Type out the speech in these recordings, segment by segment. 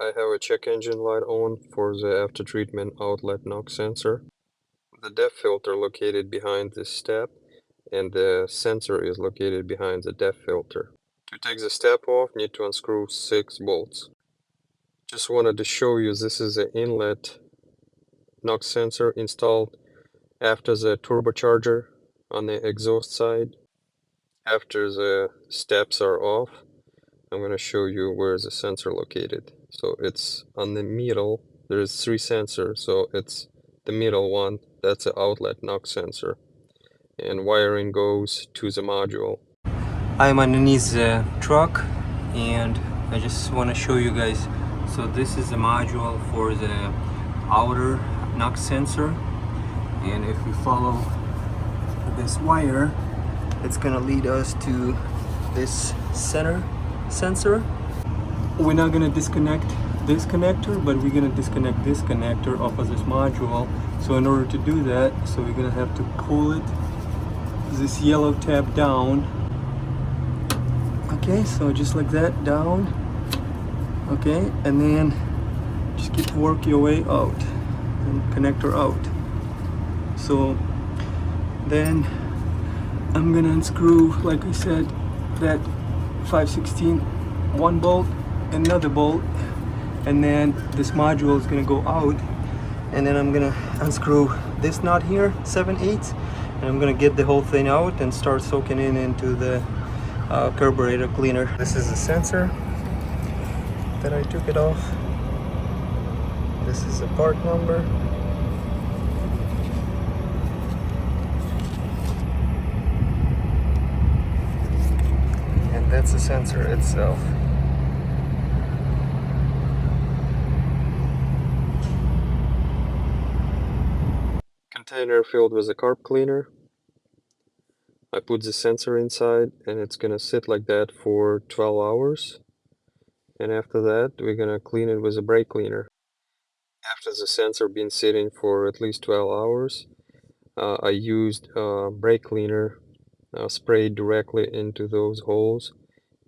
I have a check engine light on for the after treatment outlet NOx sensor. The DEF filter located behind this step, and the sensor is located behind the DEF filter. To take the step off, need to unscrew 6 bolts. Just wanted to show you this is the inlet NOx sensor installed after the turbocharger on the exhaust side. After the steps are off, I'm going to show you where the sensor located. So it's on the middle. There's 3 sensors, so it's the middle one. That's the outlet NOx sensor. And wiring goes to the module. I'm underneath the truck and I just want to show you guys. So this is the module for the outer NOx sensor, and if we follow this wire, it's gonna lead us to this center sensor. We're not gonna disconnect this connector, but we're gonna disconnect this connector off of this module. So in order to do that, so we're gonna have to pull it, this yellow tab down. Okay, so just like that, down. Okay, and then just get to work your way out and connector out. So then I'm gonna unscrew, like I said, that 5/16 one bolt, another bolt, and then this module is gonna go out, and then I'm gonna unscrew this knot here, 7/8, and I'm gonna get the whole thing out and start soaking in into the carburetor cleaner. This is the sensor that I took it off. This is the part number. And that's the sensor itself. Container filled with a carb cleaner. I put the sensor inside and it's gonna sit like that for 12 hours. And after that, we're gonna clean it with a brake cleaner. After the sensor been sitting for at least 12 hours, I used brake cleaner, sprayed directly into those holes,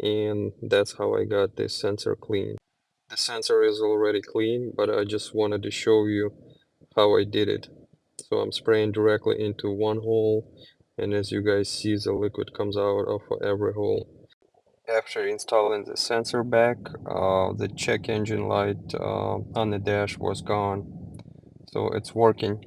and that's how I got this sensor clean. The sensor is already clean, but I just wanted to show you how I did it. So I'm spraying directly into one hole, and as you guys see, the liquid comes out of every hole. After installing the sensor back, the check engine light on the dash was gone, so it's working.